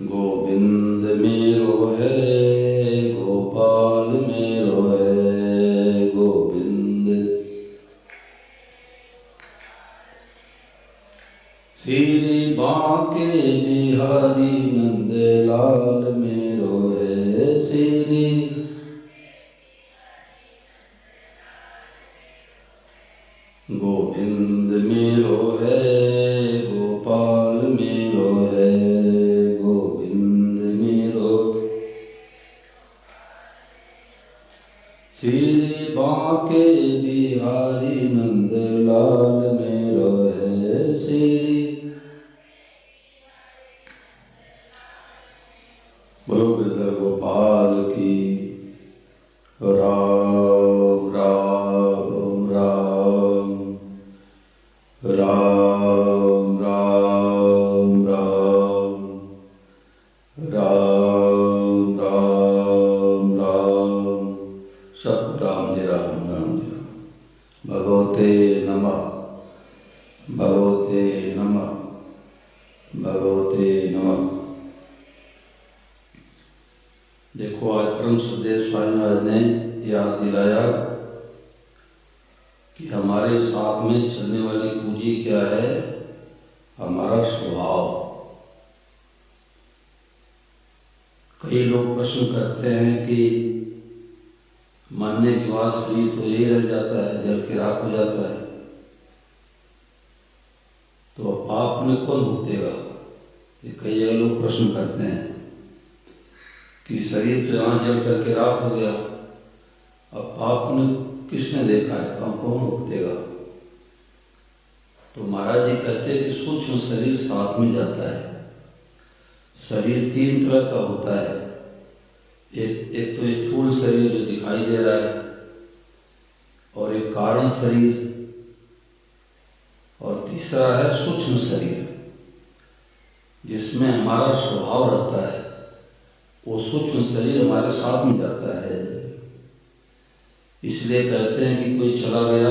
गोविंद मेरो है, गोपाल मेरो है, गोविंद। श्री बांके बिहारी नंद लाल मेरो है, श्री गोविंद मेरो है, गोपाल मेरो है, गोविंद मेरो। श्री बांके बिहारी नंद लाल मेरो है, श्री। बोलो गिरधर गोपाल की। राम राम राम राम राम राम राम राम राम। सब राम जी राम, राम जी राम। भगवते नमः, भगवते नमः, भगवते नमः। देखो, आज परम सुखदेव स्वामी महाराज ने याद दिलाया कि हमारे साथ में चलने वाली पूंजी क्या है? हमारा स्वभाव। कई लोग प्रश्न करते हैं कि मरने के बाद शरीर तो यही रह जाता है, जल के राख हो जाता है, तो पाप में कौन भुगतेगा? ये कई जगह लोग प्रश्न करते हैं कि शरीर तो यहाँ जल करके राख हो गया, अब पाप ने किसने देखा है, कौन भुगतेगा? तो महाराज जी कहते हैं कि सूक्ष्म शरीर साथ में जाता है। शरीर तीन तरह का होता है। एक तो स्थूल शरीर जो दिखाई दे रहा है, और एक कारण शरीर, और तीसरा है सूक्ष्म शरीर जिसमें हमारा स्वभाव रहता है। वो सूक्ष्म शरीर हमारे साथ में जाता है। इसलिए कहते हैं कि कोई चला गया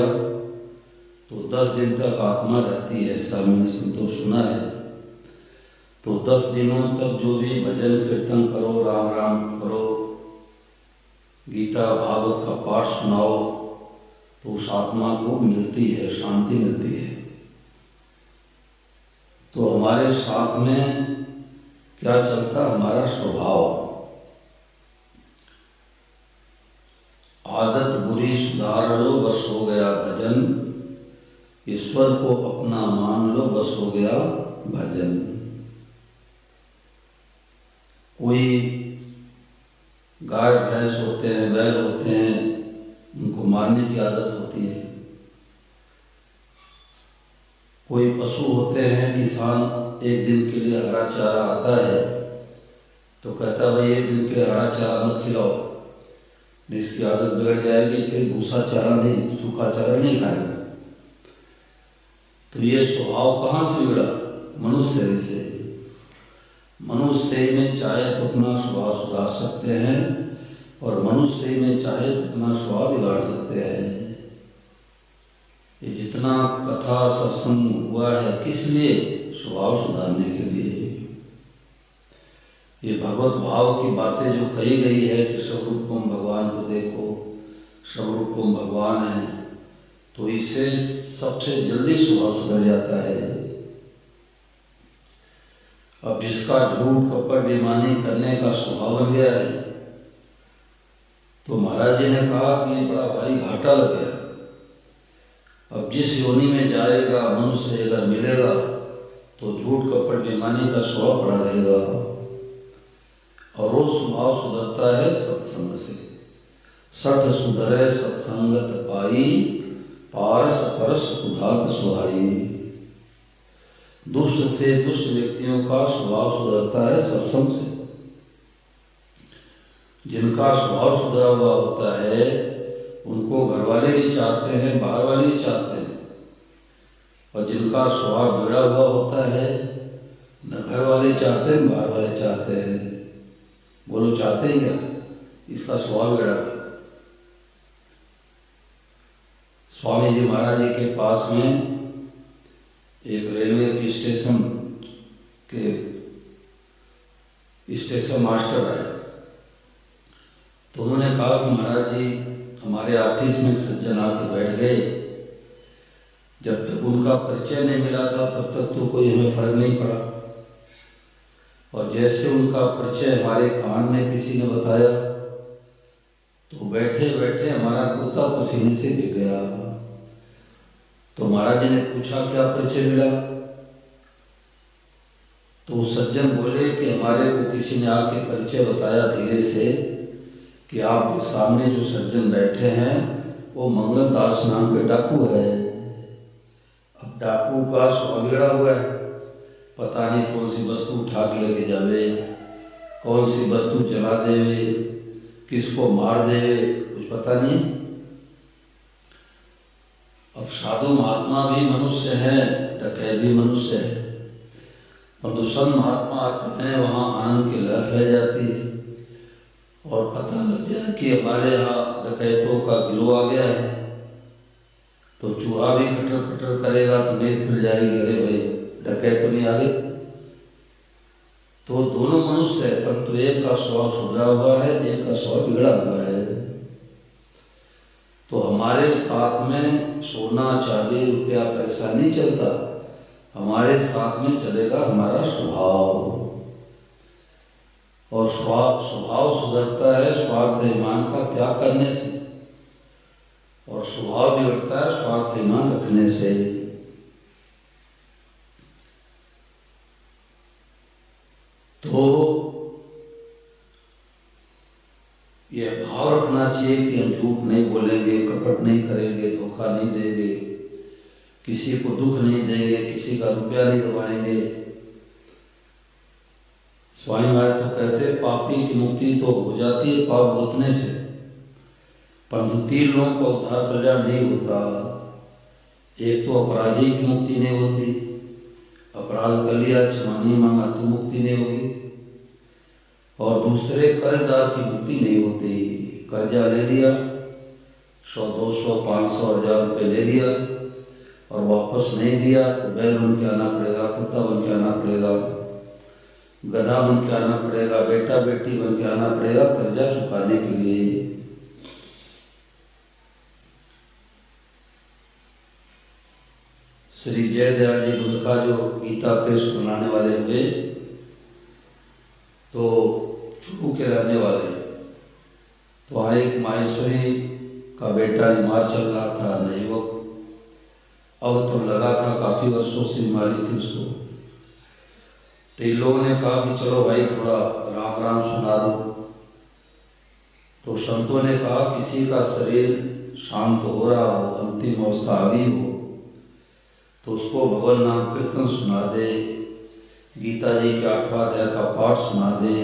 तो 10 दिन तक आत्मा रहती है, ऐसा मैंने संतोष सुना है। तो 10 दिनों तक जो भी भजन कीर्तन करो, राम राम करो, गीता भागवत का पाठ सुनाओ, तो उस आत्मा को मिलती है, शांति मिलती है। तो हमारे साथ में क्या चलता? हमारा स्वभाव। आदत बुरी सुधार लो, बस हो गया भजन। ईश्वर को अपना मान लो, बस हो गया भजन। कोई गाय भैंस होते हैं, बैल होते हैं, उनको मारने की आदत होती है। कोई पशु होते हैं, किसान एक दिन के लिए हरा चारा आता है तो कहता भाई एक दिन के लिए हरा चारा मत खिलाओ, इसकी आदत बिगड़ जाएगी, फिर भूसा चारा नहीं, सूखा चारा नहीं खाएगा। तो ये स्वभाव कहाँ से बिगड़ा? मनुष्य शरीर से। मनुष्य शरीर में चाहे तो अपना स्वभाव सुधार सकते हैं, और मनुष्य शरीर में चाहे तो अपना स्वभाव बिगाड़ सकते हैं। ये जितना कथा सत्संग हुआ है, किस लिए? स्वभाव सुधारने के लिए। ये भगवत भाव की बातें जो कही गई है कि स्वरूपम भगवान को देखो, स्वरूपम भगवान है, तो इससे सबसे जल्दी स्वभाव सुधर जाता है। अब जिसका झूठ कपट बेईमानी करने का स्वभाव बन गया है, तो महाराज जी ने कहा कि बड़ा भारी घाटा लग गया। अब जिस योनि में जाएगा, मनुष्य अगर मिलेगा, तो झूठ कपट बेईमानी का स्वभाव पड़ा रहेगा। और वो स्वभाव सुधरता है सत्संग से। सठ सुधरे सत्संगत पाई, पारस परस सुधात सुहाई। दुष्ट से दुष्ट व्यक्तियों का स्वभाव सुधरता है सत्संग से। जिनका स्वभाव सुधरा हुआ होता है, उनको घर वाले भी चाहते हैं, बाहर वाले भी चाहते हैं। और जिनका स्वभाव बिगड़ा हुआ होता है, न घर वाले चाहते हैं, बाहर वाले चाहते हैं। बोलो, चाहते हैं क्या? इसका स्वभाव बिगड़ा। स्वामी जी महाराज जी के पास में एक रेलवे के स्टेशन के स्टेशन मास्टर आए। तो उन्होंने कहा कि महाराज जी हमारे ऑफिस में सज्जन आके बैठ गए, जब तक उनका परिचय नहीं मिला था तब तक तो कोई हमें फर्क नहीं पड़ा, और जैसे उनका परिचय हमारे कान में किसी ने बताया तो बैठे बैठे हमारा कुर्ता पसीने से गिर गया। तो महाराज जी ने पूछा क्या परिचय मिला? तो सज्जन बोले कि हमारे को किसी ने आके परिचय बताया धीरे से कि आपके सामने जो सज्जन बैठे हैं वो मंगलदास नाम के डाकू है। अब डाकू का स्वभाव बिगड़ा हुआ है, पता नहीं कौन सी वस्तु उठा के लेके जावे, कौन सी वस्तु जला देवे, किसको मार देवे, कुछ पता नहीं। अब साधु महात्मा भी मनुष्य है, डकैत भी मनुष्य है, और जो संत महात्मा आते हैं वहाँ आनंद की लहर फैल जाती है और पता लग जाए कि हमारे यहाँ डकैतों का गिरोह आ गया है, तो चूहा भी कटर कटर करेगा तो नींद खुल जाएगी, अरे भाई डकैत तो नहीं आ गए। तो दोनों मनुष्य है, परंतु एक का स्वभाव सुधरा हुआ है, एक का स्वभाव बिगड़ा हुआ है। तो हमारे साथ में सोना चांदी रुपया पैसा नहीं चलता, हमारे साथ में चलेगा हमारा स्वभाव, और स्वभाव सुधरता है स्वार्थ ईमान का त्याग करने से, और स्वभाव बिगड़ता है स्वार्थ ईमान रखने से। तो ये भाव रखना चाहिए कि हम झूठ नहीं बोलेंगे, कपट नहीं करेंगे, धोखा नहीं देंगे, किसी को दुख नहीं देंगे, किसी का रुपया नहीं दबाएंगे। स्वामी महाराज तो कहते पापी की मुक्ति तो हो जाती है पाप भोगने से, परंतु 3 लोगों का उद्धार कल्याण नहीं होता। एक तो अपराधी की मुक्ति नहीं होती, अपराध कर लिया क्षमा नहीं मांगा तो मुक्ति नहीं होगी, और दूसरे कर्जदार की मुक्ति नहीं होती। कर्जा ले लिया, 100, 200, 500, 1000 रुपये ले लिया और वापस नहीं दिया तो बैल बन के आना पड़ेगा, कुत्ता बन के आना पड़ेगा, गधा बन के आना पड़ेगा, बेटा बेटी बन के आना पड़ेगा कर्जा चुकाने के लिए। श्री जयदयाल जी उनका जो गीता प्रेस बनाने वाले हुए, तो चुरू के रहने वाले, तो वहाँ एक माहेश्वरी का बेटा बीमार चल रहा था, युवक, अब तो लगा था काफी वर्षों से बीमारी थी उसको। तो इन लोगों ने कहा कि चलो भाई थोड़ा राम राम सुना दो। तो संतों ने कहा किसी का शरीर शांत हो रहा हो, अंतिम अवस्था आ गई हो, तो उसको भगवान नाम कीर्तन सुना दे, गीता जी के 8वां अध्याय का पाठ सुना दे,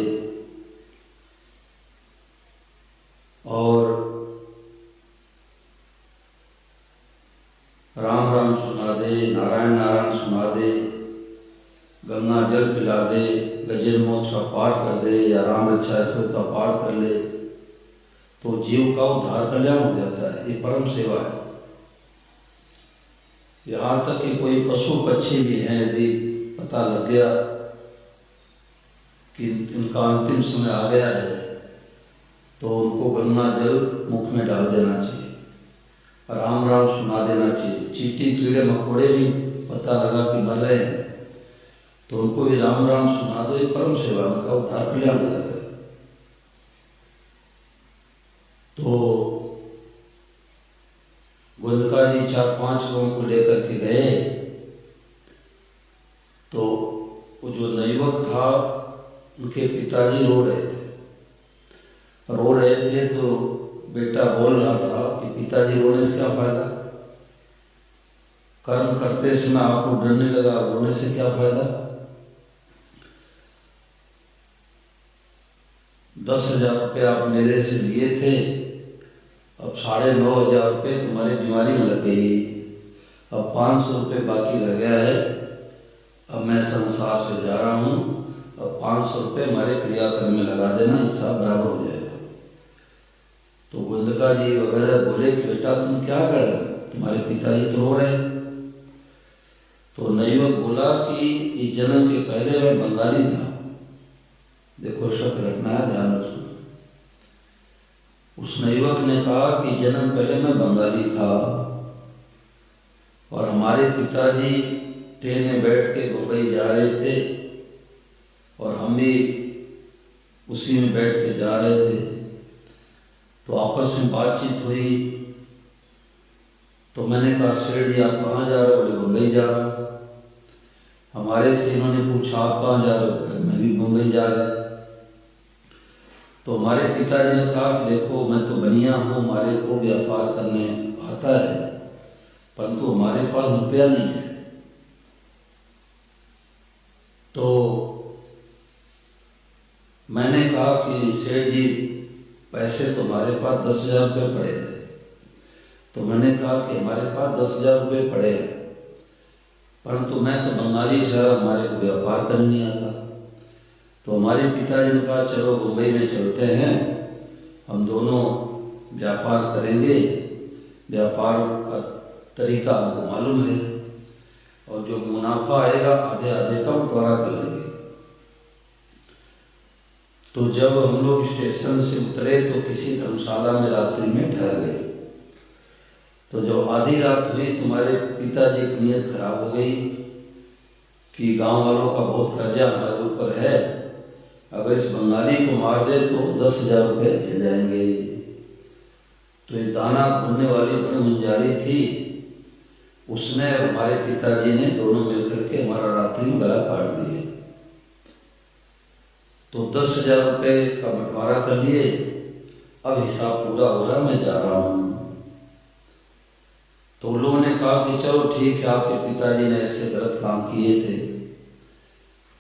और राम राम सुना दे, नारायण नारायण सुना दे, गंगा जल पिला दे, गजेंद्र मोक्ष का पाठ कर दे या राम रक्षा स्तोत्र का पाठ कर ले, तो जीव का उद्धार कल्याण हो जाता है। ये परम सेवा है। यहाँ तक कि कोई पशु पक्षी भी हैं, यदि पता लग गया कि इनका अंतिम समय आ गया है, तो उनको गंगा जल मुख में डाल देना चाहिए, राम राम सुना देना चाहिए। चींटी कीड़े मकोड़े भी पता लगा कि मर रहे हैं, तो उनको भी राम राम सुना दो, ये परम सेवा, उनका उद्धार कल्याण हो जाता है। तो गोलका जी 4-5 लोगों को लेकर के गए, तो वो जो नवयुवक था उनके पिताजी रो रहे थे, तो बेटा बोल रहा था कि पिताजी रोने से क्या फायदा, कर्म करते समय आपको डरने लगा, रोने से क्या फायदा। 10,000 रुपये आप मेरे से लिए थे, अब 9,500 रुपये तुम्हारी बीमारी में लग गई, अब 500 रुपये बाकी रह गया है, अब मैं संसार से जा रहा हूँ, अब 500 रुपये हमारे क्रियाकर्म में लगा देना, हिसाब बराबर हो जाएगा। तो गुंदका जी वगैरह बोले कि बेटा तुम क्या कर रहे हो, तुम्हारे पिताजी तो रो रहे हैं। तो नवयुवक बोला कि इस जन्म के पहले मैं बंगाली था, देखो सत्य घटना है, ध्यान रखना। उस युवक ने कहा कि जन्म पहले मैं बंगाली था और हमारे पिताजी ट्रेन में बैठ के मुंबई जा रहे थे और हम भी उसी में बैठ के जा रहे थे। तो आपस में बातचीत हुई तो मैंने कहा सेठ जी आप कहाँ जा रहे हो? बोले मुंबई जा रहा हूँ। हमारे से इन्होंने पूछा आप कहाँ जा रहे हो? मैं भी मुंबई जा रहा हूँ। तो हमारे पिताजी ने कहा कि देखो मैं तो बनिया हूँ, हमारे को व्यापार करने आता है, परंतु हमारे पास रुपया नहीं है। तो मैंने कहा कि सेठ जी पैसे तो हमारे पास 10,000 रुपये पड़े थे। तो मैंने कहा कि हमारे पास 10,000 रुपये पड़े हैं, परंतु मैं तो बंगाली ठहरा, हमारे को व्यापार करने नहीं आता। तो हमारे पिताजी ने कहा चलो मुंबई में चलते हैं, हम दोनों व्यापार करेंगे, व्यापार का तरीका हमको मालूम है और जो मुनाफा आएगा आधे आधे का बंटवारा कर लेंगे। तो जब हम लोग स्टेशन से उतरे तो किसी धर्मशाला में रात्रि में ठहर गए। तो जब आधी रात हुई तुम्हारे पिताजी की नीयत खराब हो गई कि गांव वालों का बहुत कर्जा हमारे ऊपर है, अगर इस बंगाली को मार दे तो 10,000 रुपये दे जाएंगे। तो एक दाना भूनने वाली बड़ी मुंजारी थी, उसने हमारे पिताजी ने दोनों मिलकर के हमारा रात्रि में गला काट दिए। तो 10,000 रुपये का बंटवारा कर लिए। अब हिसाब पूरा हो रहा, मैं जा रहा हूँ। तो उन लोगों ने कहा कि चलो ठीक है, आपके पिताजी ने ऐसे गलत काम किए थे,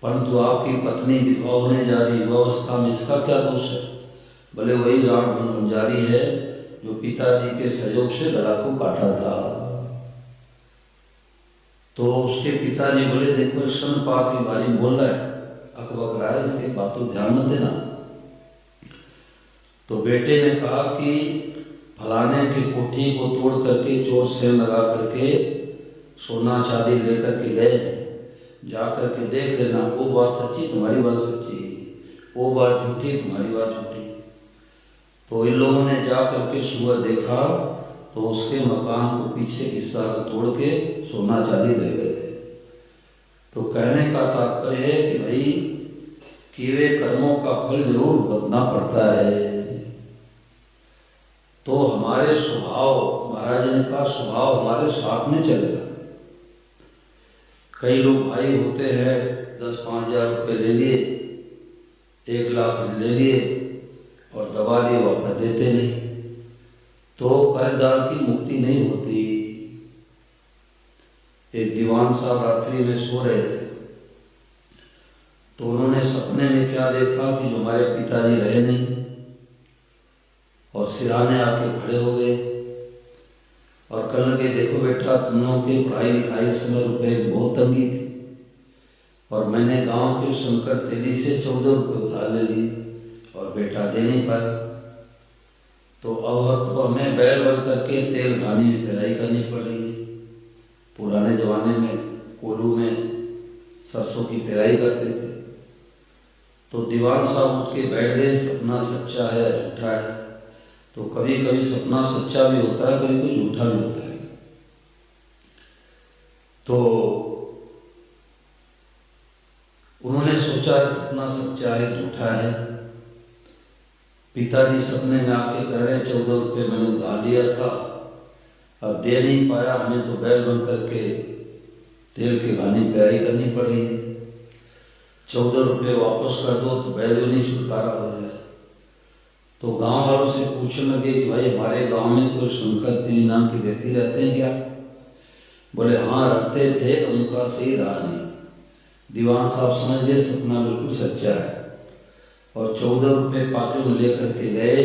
परंतु आपकी पत्नी विधवा होने जा रही युवावस्था में, इसका क्या दोष है? भले वही राम भंजारी है जो पिताजी के सहयोग से गला को काटा था। तो उसके पिताजी बोले देखो सनपात की बारी बोल रहा है, अकबक रहा है, इसके बात तो ध्यान न देना। तो बेटे ने कहा कि फलाने की कोठी को तोड़ करके चोर से लगा करके सोना चांदी लेकर के गए, जा करके देख लेना, वो बात सच्ची तुम्हारी बात सच्ची, वो बात झूठी तुम्हारी बात झूठी। तो इन लोगों ने जा करके सुबह देखा तो उसके मकान को पीछे हिस्सा तोड़ के सोना चांदी ले गए थे। तो कहने का तात्पर्य है कि भाई किए कर्मों का फल जरूर भुगतना पड़ता है। तो हमारे स्वभाव, महाराज ने कहा स्वभाव हमारे साथ में चलेगा। कई लोग भाई होते हैं 10-5 हजार रुपये ले लिए, 1 लाख ले लिए और दबा दिए, वापस देते नहीं, तो कर्जदार की मुक्ति नहीं होती। एक दीवान साहब रात्रि में सो रहे थे तो उन्होंने सपने में क्या देखा कि जो हमारे पिताजी रहे नहीं और सिराने आके खड़े हो गए और कहने लगे देखो बेटा तुम लोगों की पढ़ाई लिखाई समय रुपए की बहुत तंगी थी और मैंने गांव के शंकर तेली से 14 रुपये उधार ले ली और बेटा दे नहीं पाया। तो अब तो हमें बैल बल करके तेल घानी में पेराई करनी पड़ रही है। पुराने जमाने में कोल्हू में सरसों की पेराई करते थे। तो दीवान साहब उठ के बैठ गए, सपना सच्चा है झूठा है। तो कभी कभी सपना सच्चा भी होता है, कभी कभी झूठा भी होता है। तो उन्होंने सोचा सपना सच्चा है झूठा है। पिताजी सपने में आके कह रहे 14 रुपये मैंने उधार लिया था, अब दे नहीं पाया, हमें तो बैल बन करके तेल के घानी पेराई करनी पड़ रही है, 14 रुपये वापस कर दो तो बैल भी नहीं छुटकारा हो जाए। तो गांव वालों से पूछने लगे कि भाई हमारे गांव में कोई शंकर तेली नाम के व्यक्ति रहते हैं क्या? बोले हाँ रहते थे, उनका सही रहा नहीं। दीवान साहब समझ गए सपना बिल्कुल सच्चा है और 14 रुपये पाकिट में लेकर के गए।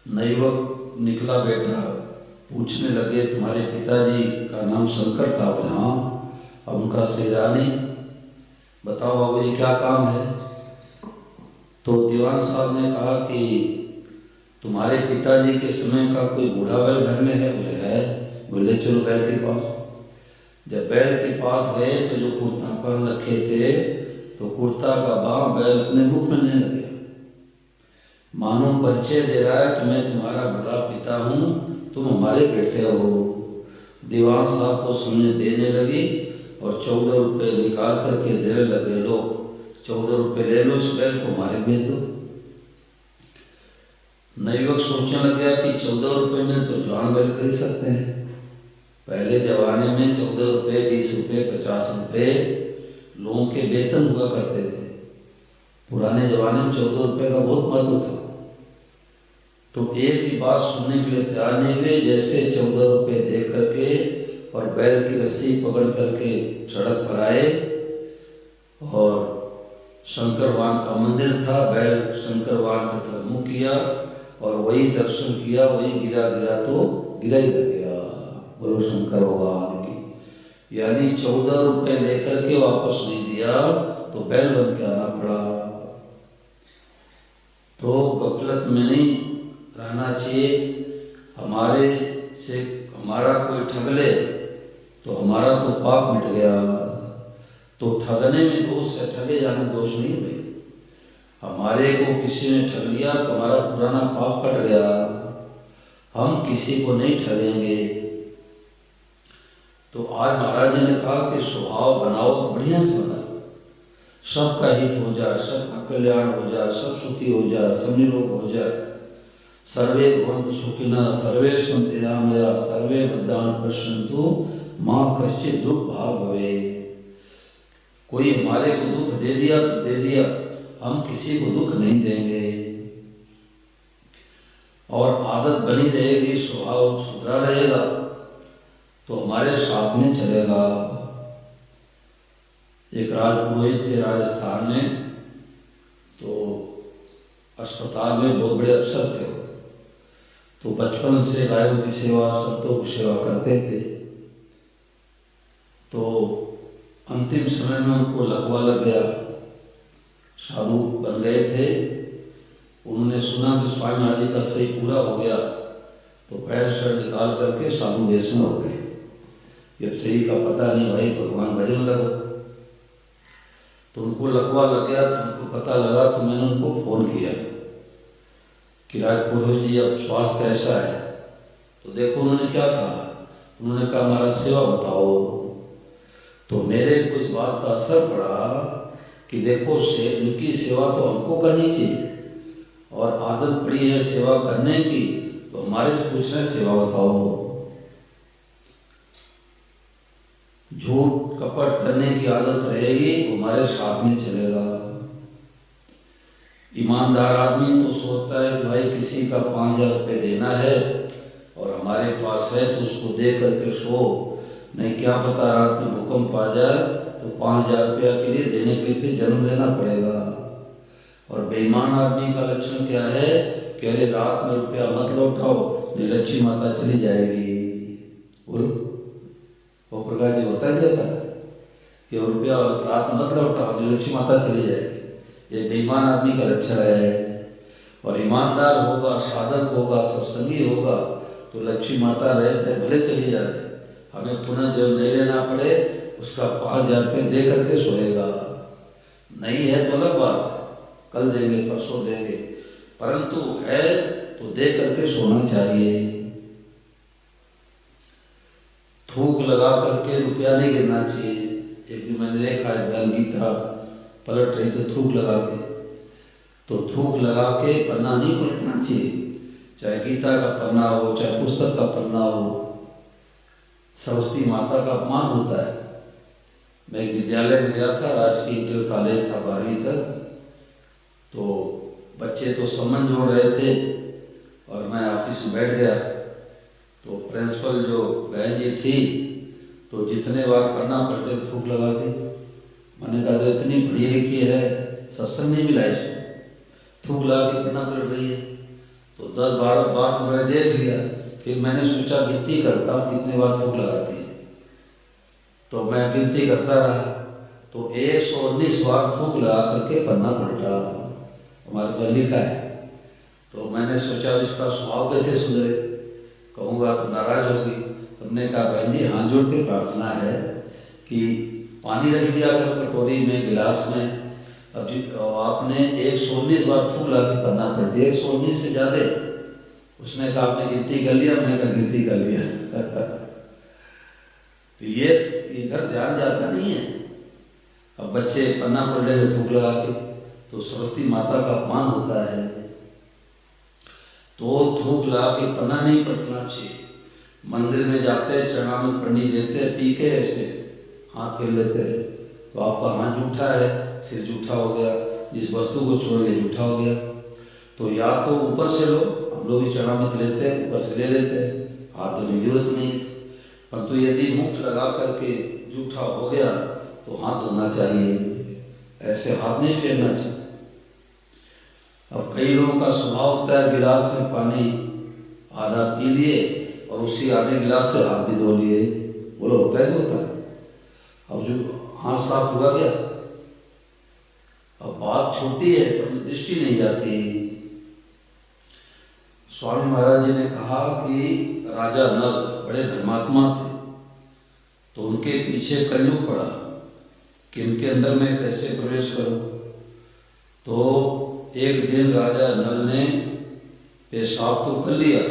युवक निकला बेटा, पूछने लगे तुम्हारे पिताजी का नाम शंकर था? बोले हाँ। अब उनका सही रहा नहीं, बताओ बाबू जी क्या काम है? तो दीवान साहब ने कहा कि तुम्हारे पिताजी के समय का कोई बूढ़ा बैल घर में है? बोले है। बोले चलो बैल के पास। जब बैल के पास गए तो जो कुर्ता पहन रखे थे तो कुर्ता का बाँ बैल अपने मुख में नहीं लगे, मानो परिचय दे रहा है कि मैं तुम्हारा बड़ा पिता हूँ, तुम हमारे बेटे हो। दीवान साहब को सुनने देने लगी और 14 रुपये निकाल करके देने लगे, लो 14 रुपये ले लो, इस बैल को हमारे भेज दो। नवयुवक सोचने लग गया कि 14 रुपये में तो जवान बैल खरीद सकते हैं। पहले जमाने में 14 रुपये, 20 रुपये, 50 रुपये लोगों के वेतन हुआ करते थे। पुराने जमाने में 14 रुपये का बहुत महत्व था। तो एक ही बात सुनने के लिए तैयार नहीं हुए। जैसे 14 रुपये दे करके और बैल की रस्सी पकड़ करके सड़क पर आए और शंकर भगवान का मंदिर था, बैल शंकर भगवान की तरफ मुँह किया और वही दर्शन किया, वही गिरा तो गिरा ही रह गया। बोलो शंकर भगवान की। यानी 14 रुपये लेकर के वापस नहीं दिया तो बैल बन के आना पड़ा। तो गफलत में नहीं रहना चाहिए। हमारे से हमारा कोई ठग ले तो हमारा तो पाप मिट गया। तो ठगने में दोष है, ठगे जाने में दोष नहीं है। हमारे को किसी ने ठग लिया तो हमारा पुराना पाप कट गया। हम किसी को नहीं ठगेंगे। तो आज महाराज जी ने कहा कि स्वभाव बनाओ बढ़िया से बनाओ, सबका हित हो जाए, सबका कल्याण हो जाए, सब सुखी हो जाए, सब निरोग हो जाए। सर्वे भवन्तु सुखिनः, सर्वे सन्तु निरामयाः, सर्वे भद्राणि पश्यन्तु मा कश्चित् दुःख भाग् भवेत्। कोई हमारे को दुख दे दिया तो दे दिया, हम किसी को दुख नहीं देंगे। और आदत बनी रहेगी, स्वभाव सुधरा रहेगा तो हमारे साथ में चलेगा। एक राजपुरोहित थे राजस्थान में, तो अस्पताल में बहुत बड़े अफसर थे। तो बचपन से गायों की सेवा, संतों की सेवा करते थे। तो अंतिम समय में उनको लकवा लग गया, साधु बन गए थे। उन्होंने सुना कि स्वामी महाराज जी का सही पूरा हो गया तो पैर शर निकाल करके साधु वेश में हो गए। जब सही का पता नहीं, भाई भगवान भजन लगो। तो उनको लकवा लग गया, तो उनको पता लगा तो मैंने उनको फोन किया कि राजपुरोहित जी अब स्वास्थ्य कैसा है। तो देखो उन्होंने क्या कहा, उन्होंने कहा हमारा सेवा बताओ। तो मेरे को इस बात का असर पड़ा कि देखो इनकी सेवा तो हमको करनी चाहिए और आदत पड़ी है सेवा करने की, तो हमारे से पूछ रहे सेवा बताओ। झूठ कपट करने की आदत रहेगी तो हमारे साथ में चलेगा। ईमानदार आदमी तो सोचता है कि भाई किसी का 5000 रुपये देना है और हमारे पास है तो उसको दे करके सो, नहीं क्या पता रात में भूकंप आ जाए तो 5000 रुपया के लिए देने के लिए जन्म लेना पड़ेगा। और बेईमान आदमी का लक्षण क्या है कि अरे रात में रुपया मत लौटाओ, लक्ष्मी माता चली जाएगी। बोलो वो प्रकाश जी होता नहीं रहता कि रुपया रात मत लौटाओ, लक्ष्मी माता चली जाएगी। ये बेईमान आदमी का लक्षण है। और ईमानदार होगा, साधक होगा, सत्संगी होगा तो लक्ष्मी माता रहे थे भले चली जाए, हमें पुनः जो ले लेना पड़े उसका 5000 रुपये दे करके सोएगा। नहीं है तो अलग बात है, कल देंगे परसों देंगे, परंतु है तो दे करके सोना चाहिए। थूक लगा करके रुपया नहीं गिरना चाहिए। एक दिन मैंने देखा है बहन गीता पलट रही तो थूक लगा के, तो थूक लगा के पन्ना नहीं पलटना चाहिए। चाहे गीता का पन्ना हो, चाहे पुस्तक का पन्ना हो, सरस्वती माता का अपमान होता है। मैं एक विद्यालय में गया था, राजकीय इंटर कॉलेज था 12वीं तक। तो बच्चे तो समझ जोड़ रहे थे और मैं ऑफिस में बैठ गया। तो प्रिंसिपल जो बहन जी थी तो जितने बार पन्ना पलटे थूक लगा के, मैंने कहा इतनी पढ़ी लिखी है, सत्संग नहीं मिला इसको, थूक लगा के पन्ना पलट रही है। तो 10-12 बार तो मैंने देख लिया, फिर मैंने सोचा गिनती करता हूँ कितने बार थूक लगाती है। तो मैं गिनती करता रहा तो 119 बार थूक लगा करके पन्ना पलटा, हमारे पर लिखा है। तो मैंने सोचा इसका स्वभाव कैसे सुधरे, कहूँगा तो नाराज होगी। हमने कहा बहन जी हाथ जोड़ के प्रार्थना है कि पानी रख दिया कर कटोरी में, गिलास में, अब आपने 119 बार थूक ला के पढ़ना पड़ती है, 119 से ज्यादा। उसने कहा आपने गिनती कर लिया, हमने कहा गिनती कर लिया। तो ये इधर ध्यान जाता नहीं है। अब बच्चे पन्ना पढ़ ले थूक लगा के, तो सरस्वती माता का अपमान होता है। तो थूक लगा के पन्ना नहीं पढ़ना चाहिए। मंदिर में जाते चरणामृत पढ़नी देते, पी के ऐसे हाथ फेर लेते हैं, तो आपका हाथ जूठा है, सिर जूठा हो गया, जिस वस्तु को छोड़ के जूठा हो गया। तो या तो ऊपर से लो, हम लोग भी चरणामृत लेते हैं, ऊपर से ले लेते हैं, हाथ धोने की जरूरत नहीं। परंतु यदि मुख लगा करके जूठा हो गया तो हाथ धोना चाहिए, ऐसे हाथ नहीं फेरना चाहिए। अब कई लोगों का स्वभाव होता है गिलास में पानी आधा पी लिए और उसी आधे गिलास से हाथ भी धो लिए, बोलो होता है होता है। अब जो हाथ साफ हुआ गया। अब बात छोटी है पर दृष्टि नहीं जाती। स्वामी महाराज जी ने कहा कि राजा नल बड़े धर्मात्मा थे, तो उनके पीछे कलयुग पड़ा कि उनके अंदर में कैसे प्रवेश करूं। तो एक दिन राजा नल ने पेशाब तो कर लिया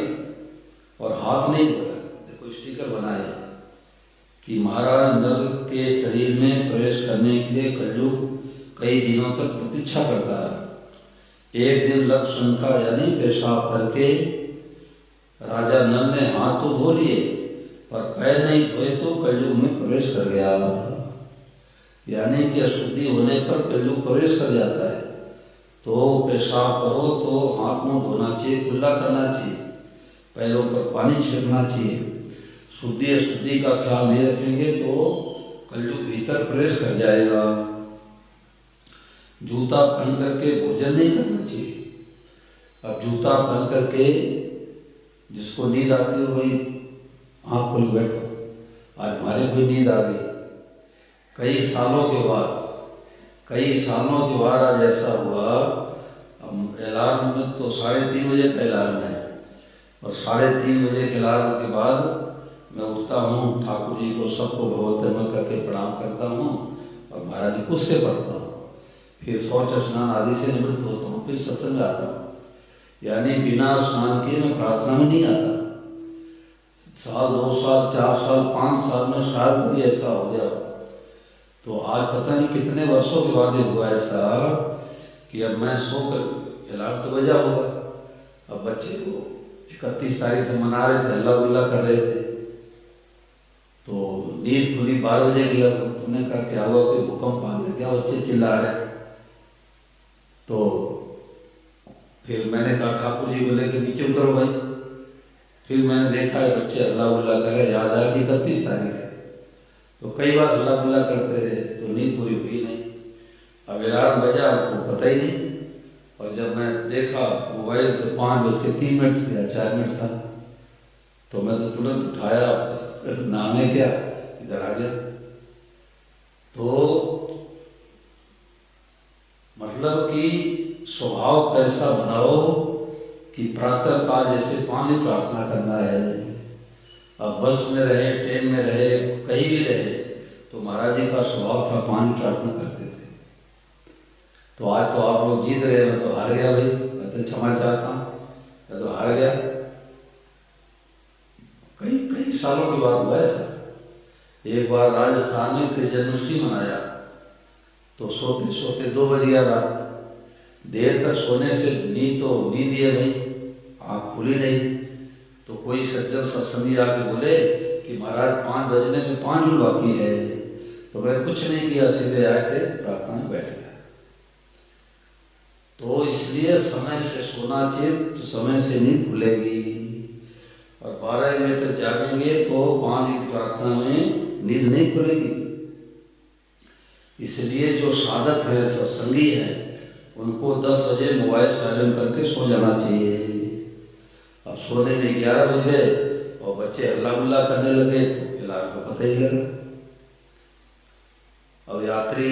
और हाथ नहीं धोया। देखो स्टिकर बनाया कि महाराज नल के शरीर में प्रवेश करने के लिए कलयुग कई दिनों तक प्रतीक्षा करता है। एक दिन लग शंका यानी पेशाब करके राजा नल ने हाथ तो धो लिए पर पैर नहीं धोए तो कलयुग में प्रवेश कर गया। यानी कि अशुद्धि होने पर कलयुग प्रवेश कर जाता है। तो पेशाब करो तो हाथ मुंह धोना चाहिए, खुला करना चाहिए, पैरों पर पानी छिड़कना चाहिए। शुद्धि अशुद्धि का ख्याल नहीं रखेंगे तो कलयुग भीतर प्रवेश कर जाएगा। जूता पहन करके भोजन नहीं करना चाहिए। अब जूता पहन करके जिसको नींद आती हो भाई आँख खोल बैठो। आज हमारे कोई नींद आ गई कई सालों के बाद आज ऐसा हुआ। अलार्म में तो 3:30 बजे का अलार्म है और 3:30 बजे के अलार्म के बाद मैं उठता हूँ, ठाकुर जी को सबको भगवत करके प्रणाम करता हूँ और महाराज जी कुछ से पढ़ता हूँ, फिर शौच स्नान आदि से निवृत्त होता हूँ, फिर सत्संग आता हूँ। यानी बिना स्नान किए मैं प्रार्थना में नहीं आता। साल 2 साल 4 साल 5 साल में शायद भी ऐसा हो गया। तो आज पता नहीं कितने वर्षों के बाद हुआ ऐसा कि अब मैं सोकर अलार्म तो बजा होगा। अब बच्चे को 31 तारीख से मना रहे थे, हल्ला गुल्ला कर रहे थे, तो नींद खुली 12 बजे की लग। तुमने कहा क्या हुआ, कोई भूकंप आ गया क्या, बच्चे चिल्ला रहे। तो फिर मैंने कहा ठाकुर जी को लेकर नीचे उतरो भाई। फिर मैंने देखा है बच्चे हल्ला गुल्ला कर रहे, याद आया कि 31 तारीख है। तो कई बार हल्ला गुल्ला करते रहे तो नींद पूरी हुई नहीं। अब अलार्म बजा आपको पता ही नहीं, और जब मैं देखा मोबाइल तो 5:03 या 4 मिनट था, तो मैं तो तुरंत उठाया, नाम है क्या, इधर आ गया। तो मतलब कि स्वभाव कैसा बनाओ कि प्रातः काल जैसे पानी प्रार्थना करना है। अब बस में रहे, ट्रेन में रहे, कहीं भी रहे, तो महाराज जी का स्वभाव था पानी प्रार्थना करते थे। तो आज तो आप लोग जीत रहे, मैं तो हार गया भाई, मैं तो क्षमा चाहता हूँ, मैं तो हार गया। कई सालों की बात हुआ ऐसा। एक बार राजस्थान में कृष्ण जन्माष्टमी मनाया, तो सोते सोते 2 बज गया रात। देर तक सोने से नींद है भाई, आँख खुली नहीं। तो कोई सज्जन सत्संगी आके बोले कि महाराज 5 बजने में 5 मिनट बाकी है। तो मैं कुछ नहीं किया, सीधे आके प्रार्थना में बैठ गया। तो इसलिए समय से सोना चाहिए, तो समय से नींद खुलेगी। और 12 बजे तक जागेंगे तो 5 की प्रार्थना में नींद नहीं खुलेगी। इसलिए जो साधक है, सत्संगी है, उनको 10 बजे मोबाइल साइलेंट करके सो जाना चाहिए। अब सोने में 11 बज गए और बच्चे हल्ला गुल्ला करने लगे तो अलार्म को पता ही लगा। अब यात्री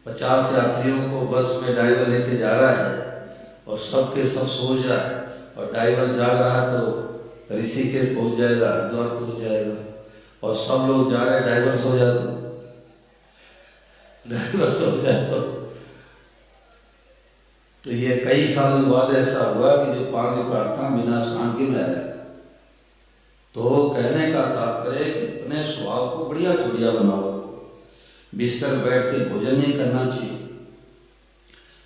50 यात्रियों को बस में ड्राइवर लेके जा रहा है और सबके सब सो जाए, और ड्राइवर जाग रहा है तो ऋषिकेश पहुंच जाएगा, हरिद्वार पहुंच जाएगा, और सब लोग जा रहे, ड्राइवर सो जाए तो तो ये कई सालों बाद ऐसा हुआ कि जो पानी प्रार्थना बिना स्नान के में आया। तो कहने का तात्पर्य कि अपने स्वभाव को बढ़िया से बढ़िया बनाओ। बिस्तर बैठ के भोजन नहीं करना चाहिए।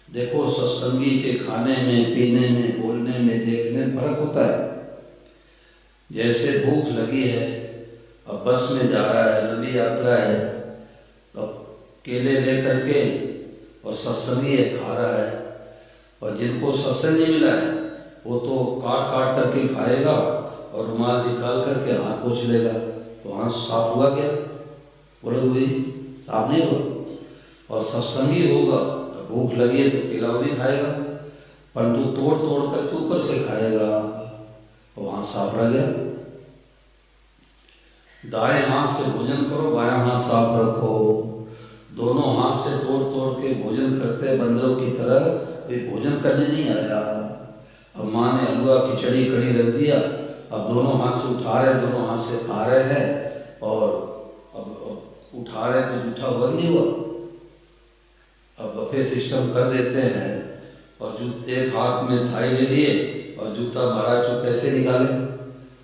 देखो, सत्संगी के खाने में, पीने में, बोलने में, देखने में फर्क होता है। जैसे भूख लगी है, अब बस में जा रहा है, लंबी यात्रा है, अब केले लेकर के और सत्संगी है खा रहा है, और जिनको सत्संग नहीं मिला है वो तो काट काट करके खाएगा और रुमाल निकाल करके हाथ पोंछ लेगा। तो हाथ साफ हुआ क्या? बोलो हुई? साफ नहीं हुआ। और सत्संगी होगा, भूख लगी है तो केला भी खाएगा, परंतु तोड़ तोड़ करके ऊपर से खाएगा, और हाथ साफ रह गया। दाएं हाथ से भोजन करो, बायां हाथ साफ रखो। दोनों हाथ से तोड़ तोड़ के भोजन करते बंदरों की तरह वे भोजन करने नहीं आया। अब माँ ने हलवा खिचड़ी कड़ी रख दिया, अब दोनों हाथ से उठा रहे, दोनों हाथ से खा रहे हैं, और अब उठा रहे तो जूठा हुआ नहीं हुआ। अब बफे सिस्टम कर देते हैं, और एक हाथ में थाई ले लिए और जूता महाराज को कैसे निकाले।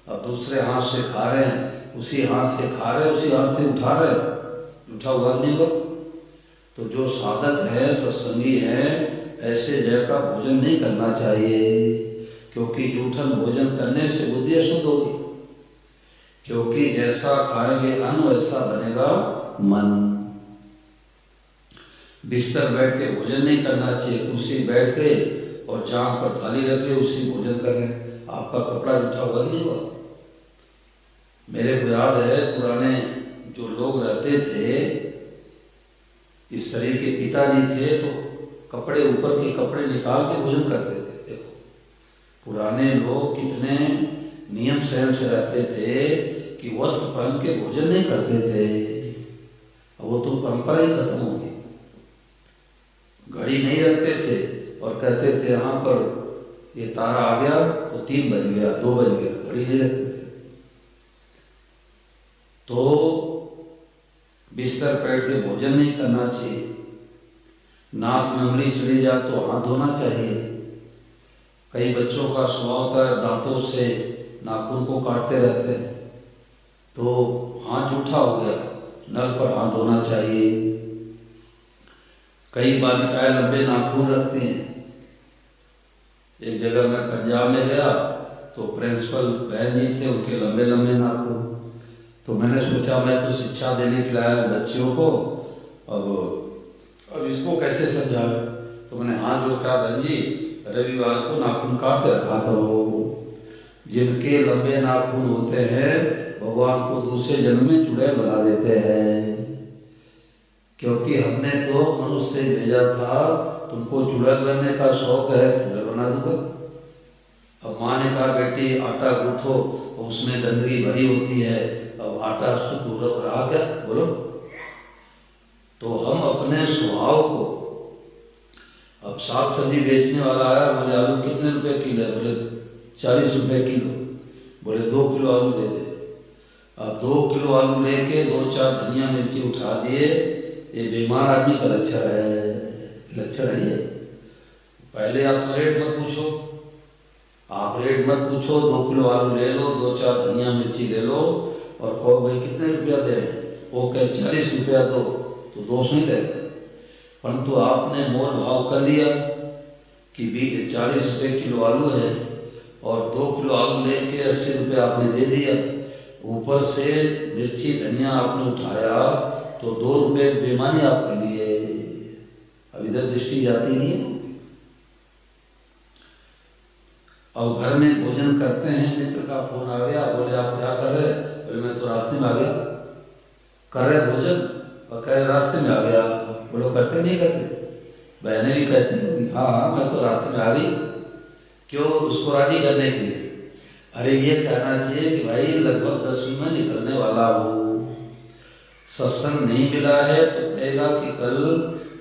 अब दूसरे हाथ से खा रहे हैं, उसी हाथ से खा रहे, उसी हाथ से उठा रहे, जूठा हुआ नहीं हुआ। तो जो साधक है, सत्संगी है, ऐसे जय का भोजन नहीं करना चाहिए, क्योंकि जूठन भोजन करने से बुद्धि अशुद्ध होगी। क्योंकि जैसा खाएंगे अन्न वैसा बनेगा मन। बिस्तर बैठ के भोजन नहीं करना चाहिए, कुर्सी बैठ के और जांघ पर थाली रखे उसी भोजन कर रहे हैं, आपका कपड़ा जूठा हुआ नहीं हुआ। मेरे को याद है, पुराने जो लोग रहते थे, इस शरीर के पिताजी थे, तो कपड़े ऊपर के कपड़े निकाल के भोजन करते थे। देखो, पुराने लोग कितने नियम संयम से रहते थे कि वस्त्र पहन के भोजन नहीं करते थे। वो तो परंपरा ही खत्म हो गई। घड़ी नहीं रखते थे और कहते थे यहाँ पर ये तारा आ गया तो 3 बज गया, 2 बज गया, घड़ी नहीं रखते थे। तो बिस्तर बैठ के भोजन नहीं करना चाहिए। नाक में उंगली चली जाए तो हाथ धोना चाहिए। कई बच्चों का स्वभाव होता है दांतों से नाखून को काटते रहते हैं, तो हाथ जूठा हो गया, नल पर हाथ धोना चाहिए। कई बालिकाएं लंबे नाखून रखती हैं। एक जगह मैं पंजाब में गया तो प्रिंसिपल बहन जी थे, उनके लंबे लंबे नाखून। तो मैंने सोचा मैं तो शिक्षा देने के लिए आया बच्चियों को, अब इसको कैसे समझावे। तो मैंने हाथ जोड़ा, बहन जी रविवार को नाखून काट के रखा करो। जिनके लंबे नाखून होते हैं भगवान को दूसरे जन्म में चुड़ैल बना देते हैं, क्योंकि हमने तो मनुष्य से भेजा था, तुमको चुड़ैल बनने का शौक है, चुड़ैल बना दूंगा। अब माँ ने कहा बेटी आटा गूंथो, उसमें गंदगी भरी होती है, अब आटा शुद्ध रहा क्या? बोलो। तो हम अपने स्वभाव को, अब साग सब्जी बेचने वाला आया, बोले आलू कितने रुपए किलो है? बोले 40 रुपए किलो। बोले 2 किलो आलू दे दे। अब 2 किलो आलू लेके 2-4 धनिया मिर्ची उठा दिए। ये बीमार आदमी का लक्षण है, लक्षण है ये। पहले आप तो रेट मत पूछो, आप रेट मत पूछो, 2 किलो आलू ले लो, 2-4 धनिया मिर्ची ले लो और कहो भाई कितने रुपया दे रहे हैं? वो कहे 40 रुपया दो, तो दोष नहीं देगा। परंतु आपने मोल भाव कर लिया कि 40 रुपये किलो आलू है और 2 किलो आलू लेके 80 रुपये आपने दे दिया, ऊपर से मिर्ची धनिया आपने उठाया, तो 2 रुपये बेईमानी आप कर लिए। अब इधर दृष्टि जाती नहीं है। अब घर में भोजन करते हैं, मित्र का फोन आ गया, बोले आप क्या कर रहे? बोले मैं तो रास्ते में आ गया। कर रहे भोजन और कह रहे रास्ते में आ गया। बोलो करते नहीं करते? बहनें भी कहती होंगी हाँ हाँ मैं तो रास्ते में आ गई। क्यों? उसको राजी करने के लिए। अरे ये कहना चाहिए कि भाई लगभग 10वीं में निकलने वाला हो, सत्संग नहीं मिला है तो कहेगा कि कल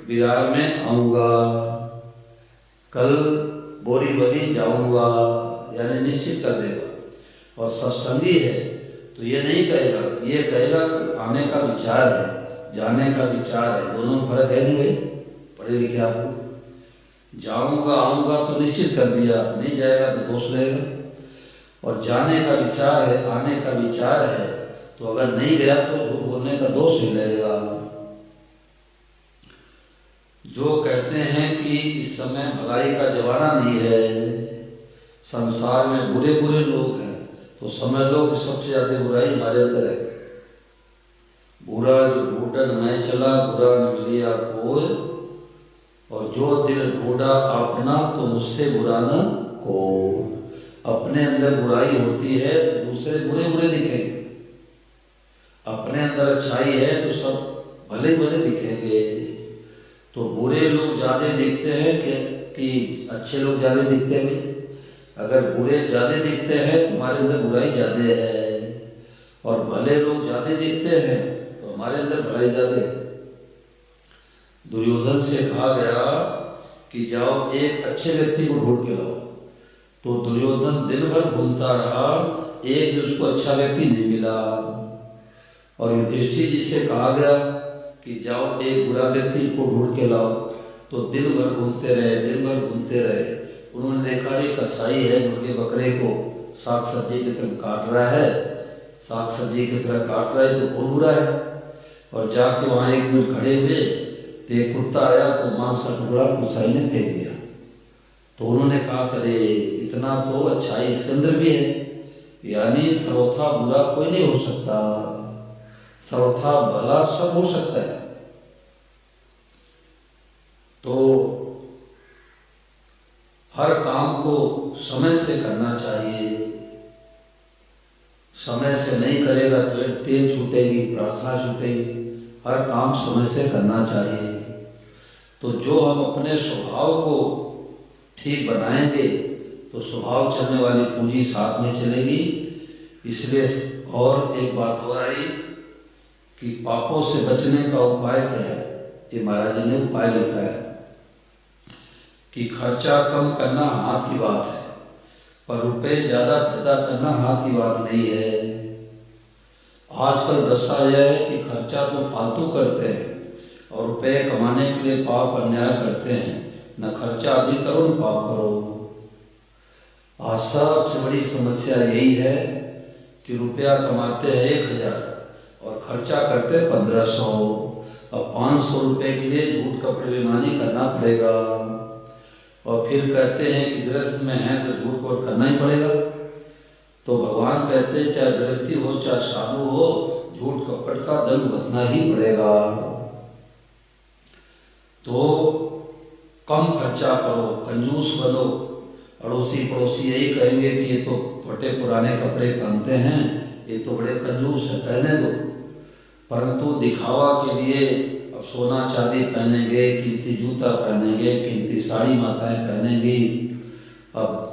विरार में आऊंगा, कल बोरीवली जाऊंगा, यानी निश्चित कर देगा। और सत्संगी है तो ये नहीं कहेगा, ये कहेगा आने का विचार है, जाने का विचार है। दोनों में फर्क है नहीं भाई? पढ़े लिखे आपको जाऊंगा आऊंगा तो निश्चित कर दिया, नहीं जाएगा तो दोष रहेगा। और जाने का विचार है, आने का विचार है, तो अगर नहीं गया तो झूठ बोलने का दोष ही लगेगा। जो कहते हैं कि इस समय भलाई का जमाना नहीं है, संसार में बुरे बुरे लोग हैं, तो समझ लो कि सबसे ज्यादा बुराई हमारे अंदर है। बुरा जो ढूंढन मैं चला, बुरा न मिलिया कोई, और जो दिल ढूंढा अपना तो मुझसे बुरा न को। अपने अंदर बुराई होती है तो दूसरे बुरे बुरे दिखेंगे, अपने अंदर अच्छाई है तो सब भले भले दिखेंगे। तो बुरे लोग ज्यादा दिखते हैं कि अच्छे लोग ज्यादा दिखते हैं? अगर बुरे ज्यादा दिखते हैं तुम्हारे अंदर बुराई ज्यादा है, और भले लोग ज्यादा दिखते हैं तो हमारे अंदर भलाई ज्यादा है। दुर्योधन से कहा गया कि जाओ एक अच्छे व्यक्ति को ढूंढ के लाओ, तो दुर्योधन दिन भर घूमता रहा, एक भी उसको अच्छा व्यक्ति नहीं मिला। और युधिष्ठिर जी से कहा गया कि जाओ एक बुरा व्यक्ति को ढूंढ के लाओ, तो दिन भर घूमते रहे, दिन भर घूमते रहे। उन्होंने देखा कि कसाई है, मुर्गे बकरे को साग सब्जी की तरह काट रहा है, साग सब्जी की तरह काट रहा है, तो कौन बुरा है। और जाके वहां एक मिनट खड़े हुए तो एक कुत्ता आया तो मांस का टुकड़ा कसाई ने फेंक दिया। तो उन्होंने कहा करे इतना तो अच्छाई इसके अंदर भी है, यानी सर्वथा बुरा कोई नहीं हो सकता, सर्वथा भला सब हो सकता है। तो हर काम को समय से करना चाहिए, समय से नहीं करेगा तो टेन छूटेगी, प्रार्थना छूटेगी। हर काम समय से करना चाहिए। तो जो हम अपने स्वभाव को ठीक बनाएंगे तो स्वभाव चलने वाली पूंजी साथ में चलेगी। इसलिए और एक बात हो आई कि पापों से बचने का उपाय क्या है, ये महाराज जी ने उपाय लिखा है कि खर्चा कम करना हाथ की बात है, पर रुपए ज्यादा पैदा करना हाथ की बात नहीं है। आजकल दशा यह है कि खर्चा तो फालतू करते हैं और रुपए कमाने के लिए पाप अन्याय करते हैं। न खर्चा अधिक करो न पाप करो। आज सबसे बड़ी समस्या यही है कि रुपया कमाते हैं 1000 और खर्चा करते 1500। अब 500 रुपए के लिए झूठ कपड़े बेईमानी करना पड़ेगा, और फिर कहते हैं कि गृहस्थ में है तो झूठ को करना ही पड़ेगा। तो भगवान कहते हैं चाहे गृहस्थी हो चाहे साधु हो, झूठ कपट का दंड भरना ही पड़ेगा। तो कम खर्चा करो, कंजूस बनो। अड़ोसी पड़ोसी यही कहेंगे कि ये तो फटे पुराने कपड़े पहनते हैं, ये तो बड़े कंजूस है, कहने दो। परंतु दिखावा के लिए अब सोना चांदी पहनेंगे, कीमती जूता पहनेंगे, कीमती साड़ी माताएं पहनेंगी। अब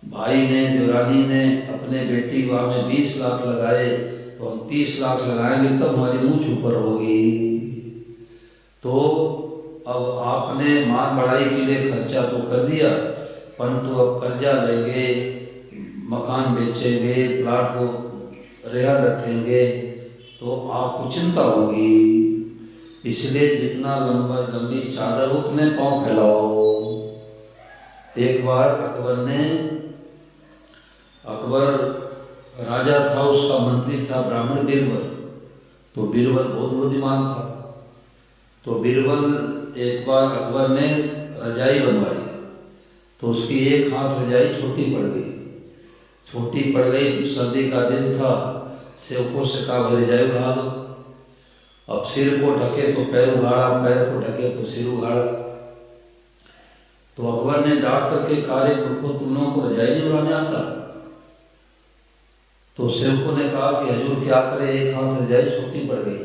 भाई ने देवरानी ने अपने बेटी विवाह में 20 लाख लगाए, तो हम 30 लाख लगाएंगे तब हमारी मूंछ ऊपर होगी। तो अब आपने मान बढ़ाई के लिए खर्चा तो कर दिया, परंतु अब कर्जा लेंगे, मकान बेचेंगे, प्लाट को रेहन रखेंगे, तो आपको चिंता होगी। इसलिए जितना लंबी चादर उतने पांव फैलाओ। एक बार अकबर राजा था, उसका मंत्री था ब्राह्मण बीरबल। तो बीरबल बहुत बुद्धिमान था। तो बीरबल एक बार अकबर ने रजाई बनवाई, तो उसकी एक हाथ रजाई छोटी पड़ गई। छोटी पड़ गई तो सर्दी का दिन था, सेवकों से कहा रजाई उड़ा दो। अब सिर को ढके तो पैर उगाड़ा, पैर को ढके तो सिर उगाड़ा। तो अकबर ने डांट करके कहा तुम लोगों को रजाई नहीं उड़ाने आता? तो सेवकों ने कहा कि हजूर क्या करे, एक हाथ रजाई छोटी पड़ गई।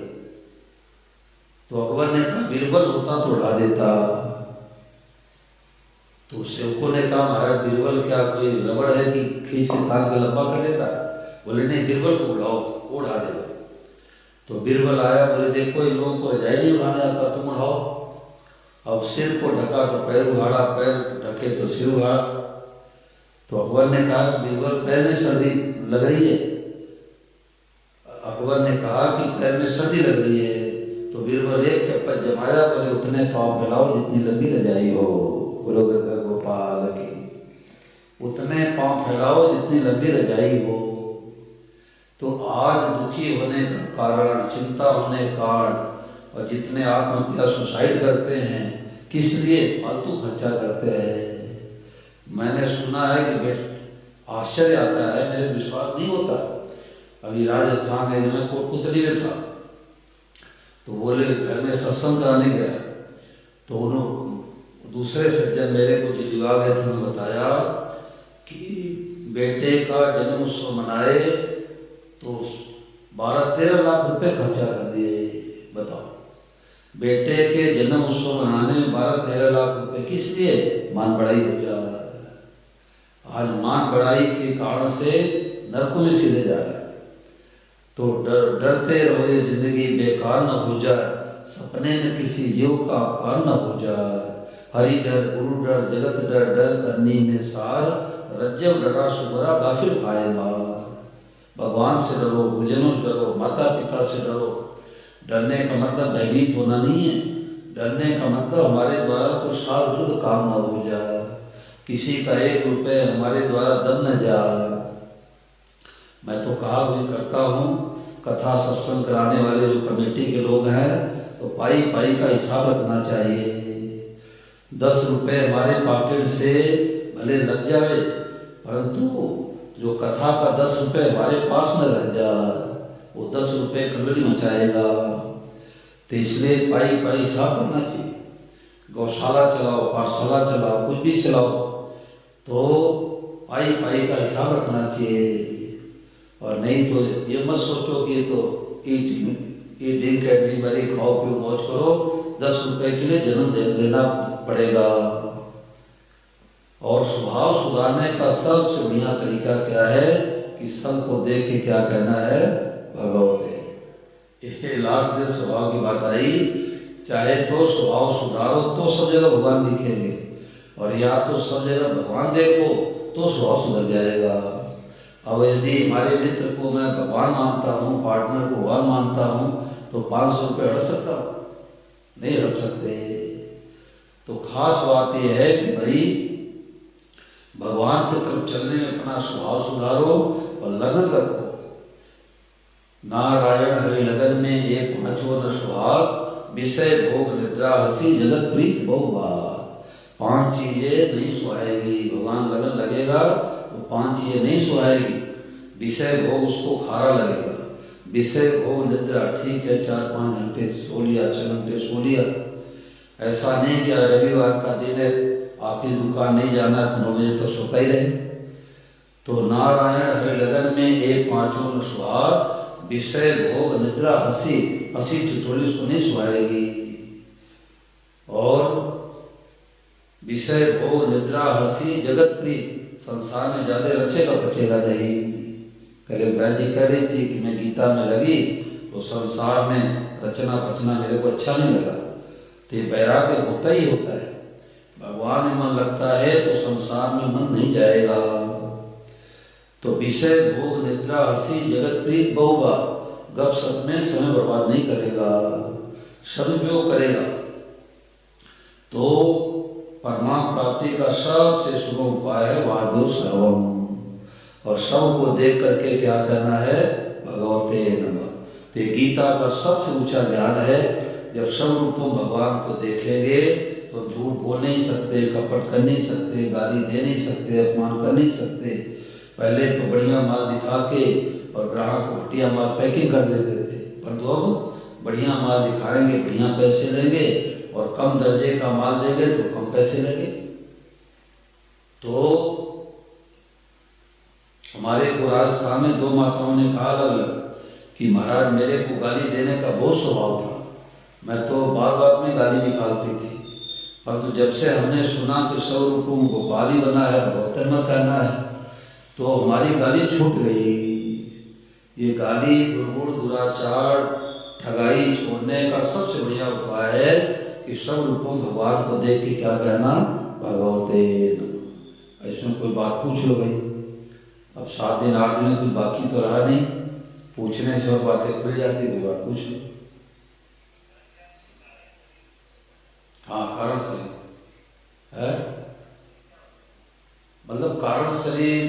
तो अकबर ने कहा बीरबल होता तो उड़ा देता। तो सेवकों ने कहा महाराज बीरबल क्या कोई रबड़ है कि खींच के तान के लंबा कर देता? बोले नहीं, बीरबल को उड़ाओ, उड़ा देगा। तो बीरबल आया, बोले देखो इन लोगों को रजाई नहीं उड़ाने आता, तुम उड़ाओ। अब सिर को ढका तो पैर उगाड़ा, पैर ढके तो सिर उगाड़ा। तो अकबर ने कहा बीरबल पैर में सर्दी लग रही है। अकबर ने कहा कि पैर में सर्दी लग रही है। तो बीरबल एक चप्पल जमाया, बोले उतने पाँव फैलाओ जितनी लंबी रजाई हो। बोलो गिरधर गोपाल की। उतने पांव फैलाओ जितनी लंबी रजाई हो। तो आज दुखी होने का कारण, चिंता होने का कारण, और जितने आत्महत्या सुसाइड करते हैं किस लिए? फालतू खर्चा करते हैं। मैंने सुना है कि आश्चर्य आता है, मेरे विश्वास नहीं होता। अभी राजस्थान में मैं कोटपुतली में था, तो बोले घर में सत्संग कराने गया, तो उन्होंने दूसरे सज्जन मेरे को जो युवा गए थे उन्होंने बताया कि बेटे का जन्म उत्सव मनाए तो 12-13 लाख रुपए खर्चा कर दिए। बताओ, बेटे के जन्म उत्सव मनाने में 12-13 लाख रुपए किस लिए? मान बढ़ाई हो जाए। आज मान बढ़ाई के कारण से नरकों में सीधे जा रहे हैं। तो डरते रहो ये जिंदगी बेकार न हो जाए, सपने में किसी जीव का अपकार न हो जाए। हरि डर गुरु डर जगत डर, डर करनी में सार, रज्जब डरा सुबरा गाफिल खाए मार। भगवान से डरो, गुरुजनों से डरो, माता पिता से डरो। डरने का मतलब भयभीत होना नहीं है। डरने का मतलब हमारे द्वारा कोई साल विरुद्ध काम न हो जाए, किसी का 1 रुपये हमारे द्वारा दब न जाए। मैं तो कहा भी करता हूँ, कथा सत्संग कराने वाले जो कमेटी के लोग हैं तो पाई पाई का हिसाब रखना चाहिए। 10 रुपये हमारे पॉकेट से भले लग जाए, परंतु जो कथा का 10 रुपये हमारे पास न रह जाए, वो 10 रुपये खलबली मचाएगा। तो इसलिए पाई पाई हिसाब करना चाहिए। गौशाला चलाओ, पाठशाला चलाओ, कुछ भी चलाओ, तो पाई पाई का हिसाब रखना चाहिए। और नहीं तो ये मत सोचो कि तो ईटिंग कैटरिंग वाली खाओ पियो मौज करो, 10 रुपए के लिए जन्म लेना पड़ेगा। और स्वभाव सुधारने का सबसे बढ़िया तरीका क्या है कि सबको देख के क्या कहना है? भगवते। ये लास्ट दिन स्वभाव की बात आई। चाहे तो स्वभाव सुधारो तो सब जगह भगवान दिखेंगे, और या तो सब जगह भगवान देखो तो स्वभाव सुधर जाएगा। अब यदि हमारे मित्र को मैं भगवान मानता हूँ, पार्टनर को भगवान मानता हूँ, तो 500 रुपये हट सकता हूँ? नहीं हट सकते। तो खास बात यह है कि भाई भगवान की तरफ चलने में अपना स्वभाव सुधारो और लगन रखो। नारायण हरि लगन में एक पांचों न सुहाग, विषय भोग निद्रा हसी जगत प्रीत बहुबार। 5 चीजें नहीं सुहाएगी। भगवान लगन लगेगा तो 5 चीजें नहीं सुहाएगी। विषय भोग उसको खारा लगेगा। विषय भोग निद्रा ठीक है, 4-5 घंटे सो लिया, 6 घंटे सो लिया। ऐसा नहीं कि रविवार का दिन है, ऑफिस दुकान नहीं जाना तो 9 बजे तक सोता ही रहे। तो नारायण हरि लगन में एक पांचों न सुहाग, विषय भोग निद्रा हसी, हसी ठिठोली उसको नहीं सुहाएगी। और विषय भोग निद्रा हसी जगत प्रीत, संसार में ज्यादा रचेगा बचेगा नहीं। कल बहन जी कह रही थी कि मैं गीता में लगी तो संसार में रचना पचना मेरे को अच्छा नहीं लगा। तो ये वैराग्य होता ही होता है। भगवान में मन लगता है तो संसार में मन नहीं जाएगा। तो विषय भोग निद्रा हसी जगत प्रीत बहुबार, गप सप में समय बर्बाद नहीं करेगा, सदुपयोग करेगा। तो परमात्मा प्राप्ति का सबसे सुगम उपाय है वादो सर्वम। और सब को देख करके क्या कहना है? भगवते नमः। तो गीता का सबसे ऊंचा ज्ञान है। जब सब रूपों भगवान को देखेंगे तो झूठ बोल नहीं सकते, कपट कर नहीं सकते, गाली दे नहीं सकते, अपमान कर नहीं सकते। पहले तो बढ़िया माल दिखा के और ग्राहक को घटिया माल पैकिंग कर देते थे, परंतु अब बढ़िया माल दिखाएंगे, बढ़िया पैसे लेंगे, और कम दर्जे का माल देंगे तो कम पैसे लेंगे। तो हमारे को राजस्थान में 2 माताओं ने कहा अलग कि महाराज मेरे को गाली देने का बहुत स्वभाव था, मैं तो बार बार में गाली निकालती थी, परंतु जब से हमने सुना कि 100 रूपों गोपाल ही बना है, भगवते में कहना है, तो हमारी गाली छूट गई। ये गाली दुर्गुण दुराचार ठगाई छोड़ने का सबसे बढ़िया उपाय है कि सब रूपों भगवान को देख के क्या कहना? भगवते नमः। ऐसे कोई बात पूछ लो भाई। अब 7 दिन 8 दिन में कोई बाकी तो रहा नहीं, पूछने से और बातें खुल जाती, कोई बात पूछ लो। हाँ कारण से है। मतलब कारण शरीर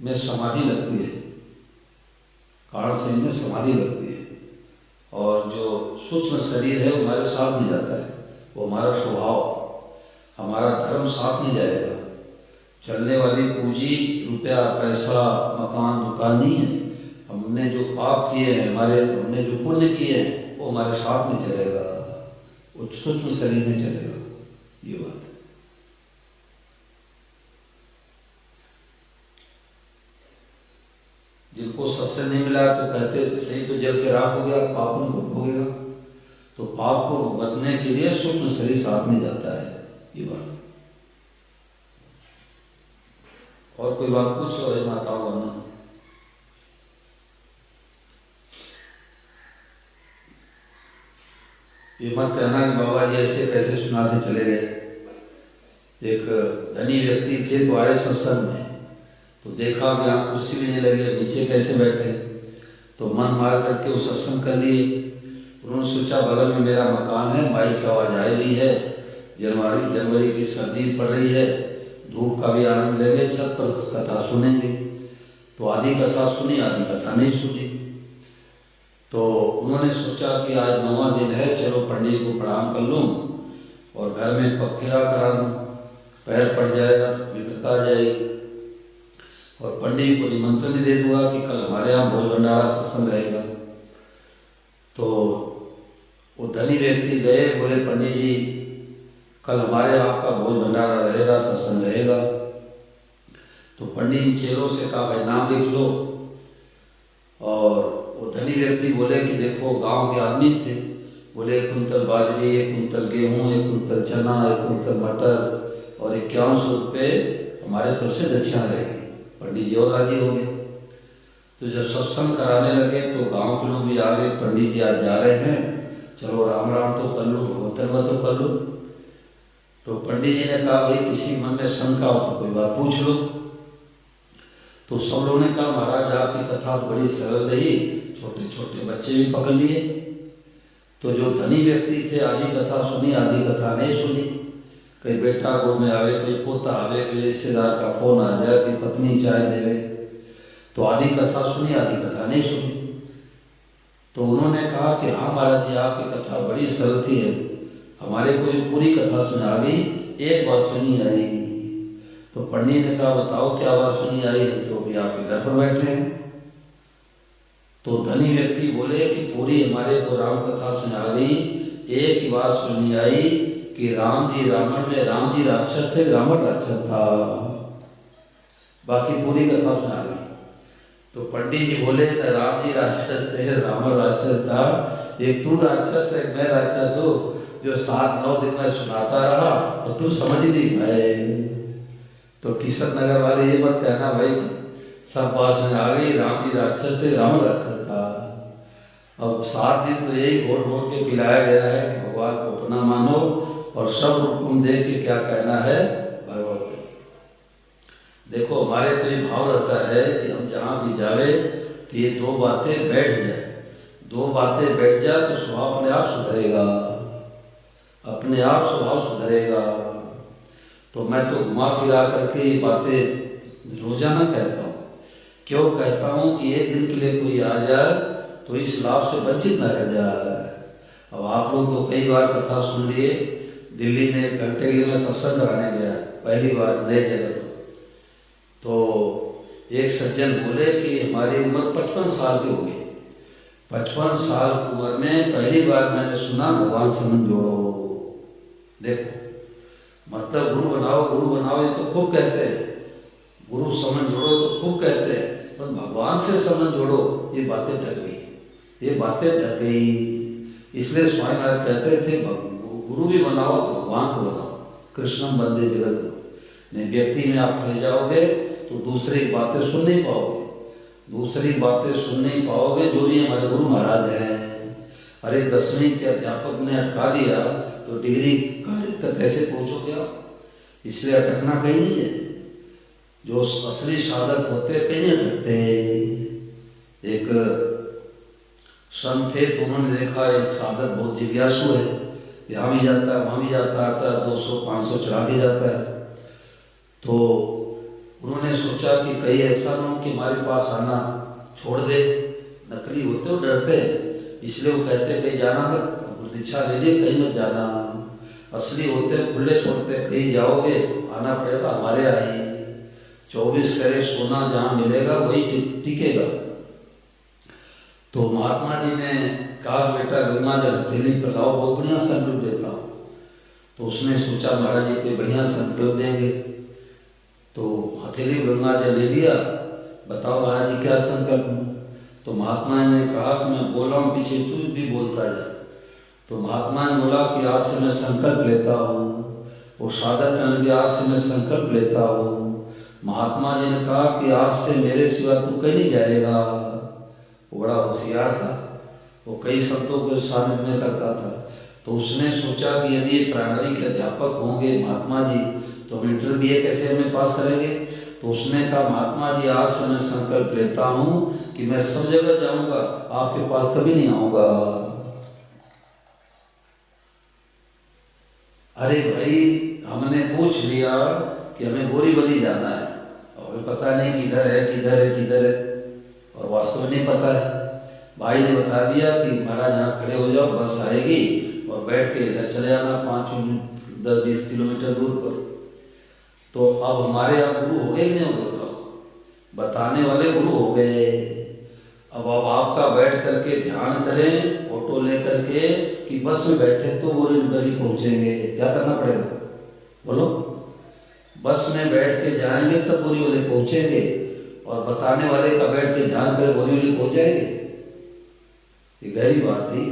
में समाधि लगती है, कारण शरीर में समाधि लगती है, और जो सूक्ष्म शरीर है वो हमारे साथ नहीं जाता है, वो हमारा स्वभाव, हमारा धर्म साथ नहीं जाएगा। चलने वाली पूंजी रुपया पैसा मकान दुकान नहीं है, हमने जो पाप किए हैं, हमने जो पुण्य किए हैं वो हमारे साथ में चलेगा, वो सूक्ष्म शरीर में चलेगा। ये बात है। जिनको सत्संग नहीं मिला तो कहते सही तो जल के राख हो गया, पाप में भोगेगा, तो पाप को बचने के लिए सूक्ष्म शरीर साथ में जाता है। ये बात। और कोई बात पूछ लो है माताओं वरना। ये मत कहना कि बाबा जी ऐसे कैसे सुना के चले गए। एक धनी व्यक्ति थे तो आए सत्संग में, तो देखा कि आप कुर्सी भी नहीं लगे, नीचे कैसे बैठे, तो मन मार करके वो सत्संग कर लिए। उन्होंने सोचा बगल में मेरा मकान है, माइक की आवाज आ रही है, जनवरी की सर्दी पड़ रही है, धूप का भी आनंद लेंगे, छत पर कथा सुनेंगे। तो आधी कथा सुनी, आधी कथा नहीं सुनी। तो उन्होंने सोचा कि आज 9वां दिन है, चलो पंडित को प्रणाम कर लूँ और घर में पगफेरा करा दूँ, पैर पड़ जाएगा तो मित्रता आ जाएगी, और पंडित को निमंत्रण भी दे दूंगा कि कल हमारे यहाँ भोज भंडारा सत्संग रहेगा। तो वो धनी व्यक्ति गए, बोले पंडित जी कल हमारे यहाँ का भोज भंडारा रहेगा, सत्संग रहेगा। तो पंडित चेलों से कहा भाई नाम लिख लो। और वो धनी व्यक्ति बोले कि देखो गांव के आदमी थे, बोले 1 कुंतल बाजरी, 1 कुंतल गेहूँ, 1 कुंतल चना, 1 कुंतल मटर और 5100 रुपये हमारे तरफ से दक्षिणा रहेगी। पंडित जी और राजी हो गए। तो जब सत्संग कराने लगे तो गांव के लोग भी आ गए, पंडित जी आज जा रहे हैं, चलो राम राम तो कर लो, भगवतन तो कर लो। तो पंडित जी ने कहा भाई किसी मन में शंका हो तो कोई बात पूछ लो। तो सब लोगों ने कहा महाराज आपकी कथा बड़ी सरल रही, छोटे छोटे बच्चे भी पकड़ लिए। तो जो धनी व्यक्ति थे आधी कथा सुनी, आधी कथा नहीं सुनी। कोई बेटा गोद में आवे, कोई पोता आवे, कोई रिश्तेदार का फोन आ जाए, कोई पत्नी चाय देवे, तो आधी कथा सुनी, आधी कथा नहीं सुनी। तो उन्होंने कहा कि हाँ महाराज जी आपकी कथा बड़ी सरल थी है, हमारे को भी पूरी कथा सुन आ गई, एक बात सुनी आई। तो पंडित ने कहा बताओ क्या बात सुनी आई है। तो अभी आपके घर पर बैठे हैं। तो धनी व्यक्ति बोले कि पूरी हमारे को राम कथा सुन आ गई, एक ही बात सुनी आई कि राम जी रावण में, राम जी राक्षस थे, रावण राक्षस था, बाकी पूरी कथा सुना गई। तो पंडित जी बोले राम जी राक्षस थे, रावण राक्षस था, एक तू राक्षस है, मैं राक्षस हूँ जो 7-9 दिन में सुनाता रहा और तू समझ ही नहीं पाए। तो किशन नगर वाले ये मत कहना भाई सब बात में आ गई, राम जी राक्षस थे, रावण राक्षस था। अब 7 दिन तो यही घोट घोट के पिलाया गया है कि भगवान को अपना मानो और सब हुक्म दे के क्या कहना है भगवान। देखो हमारे तो ये भाव रहता है कि हम जहाँ भी जावे तो ये 2 बातें बैठ जाए, 2 बातें बैठ जाए तो स्वभाव अपने आप सुधरेगा, अपने आप स्वभाव सुधरेगा। तो मैं तो घुमा फिरा करके ये बातें रोजाना कहता हूँ। क्यों कहता हूँ कि एक दिन के लिए कोई आ जाए तो इस लाभ से वंचित न रह जाए। अब आप लोग तो कई बार कथा सुन लिए, दिल्ली में घंटे के लिए मैं सत्संग कराने गया पहली बार नए जगह। तो एक सज्जन बोले कि हमारी उम्र 55 साल की हो गई, 55 साल की उम्र में पहली बार मैंने सुना भगवान संबंध जोड़ो। देखो मतलब गुरु बनाओ ये तो खूब कहते हैं, गुरु संबंध जोड़ो तो खूब कहते हैं, पर भगवान से संबंध जोड़ो ये बातें ढक गई, ये बातें ढक गई। इसलिए स्वामी महाराज कहते थे गुरु भी बनाओ तो भगवान को बनाओ, कृष्णम बंदे जगत। नहीं व्यक्ति में आप फंस जाओगे तो दूसरी बातें सुन नहीं पाओगे, दूसरी बातें सुन नहीं पाओगे। जो भी हमारे गुरु महाराज हैं, अरे 10वीं के अध्यापक ने अटका दिया तो डिग्री कॉलेज तक कैसे पहुंचोगे आप? इसलिए अटकना कहीं नहीं है। जो असली साधक होते कहीं नहीं अटकते। एक संत थे तो उन्होंने देखा एक साधक बहुत जिज्ञासु है, यहाँ भी जाता है वहाँ भी जाता आता है, 200-500 चढ़ा के जाता है। तो उन्होंने सोचा कि कहीं ऐसा ना हो कि हमारे पास आना छोड़ दे। नकली होते हो डरते हैं, इसलिए वो कहते कहीं जाना मत, दीक्षा ले लिए कहीं मत जाना। असली होते खुले छोड़ते, कहीं जाओगे आना पड़ेगा हमारे यहाँ ही। 24 कैरेट सोना जहाँ मिलेगा वही टिकेगा। तो महात्मा जी ने कहा बेटा गंगा जल हथेली पर लाओ, बहुत बढ़िया संकल्प देता हूँ। तो उसने सोचा महाराज जी कोई बढ़िया संकल्प देंगे, तो हथेली गंगा जल ले लिया। बताओ महाराज जी क्या संकल्प हूँ? तो महात्मा ने कहा कि मैं बोल रहा हूँ पीछे तू भी बोलता जा। तो महात्मा ने बोला कि आज से मैं संकल्प लेता हूँ। वो साधक कहने लगे आज से मैं संकल्प लेता हूँ। महात्मा जी ने कहा कि आज से मेरे सिवा तू कहीं नहीं जाएगा। वो बड़ा होशियार था, वो कई संतों के सानिध्य में करता था। तो उसने सोचा कि यदि ये प्राइमरी के अध्यापक होंगे महात्मा जी तो हम इंटरमीडिएट कैसे हमें पास करेंगे। तो उसने कहा महात्मा जी आज से मैं संकल्प लेता हूँ कि मैं सब जगह जाऊंगा, आपके पास कभी नहीं आऊंगा। अरे भाई हमने पूछ लिया कि हमें बोरीवली जाना है और हमें पता नहीं किधर है किधर है किधर है, और वास्तव में नहीं पता है। भाई ने बता दिया कि महाराज यहाँ खड़े हो जाओ, बस आएगी और बैठ के इधर चले जाना 5-10-20 किलोमीटर दूर पर। तो अब हमारे यहाँ गुरु हो गए नहीं हो गए, बताने वाले गुरु हो गए। अब आपका बैठ करके ध्यान करें ऑटो लेकर के कि बस में बैठे तो वो गली पहुंचेंगे, क्या करना पड़ेगा बोलो? बस में बैठ के जाएंगे तब बोरी वाले पहुंचेंगे, और बताने वाले का बैठ के ध्यान करे बोरी वाले पहुंच जाएंगे। ये गहरी बात है।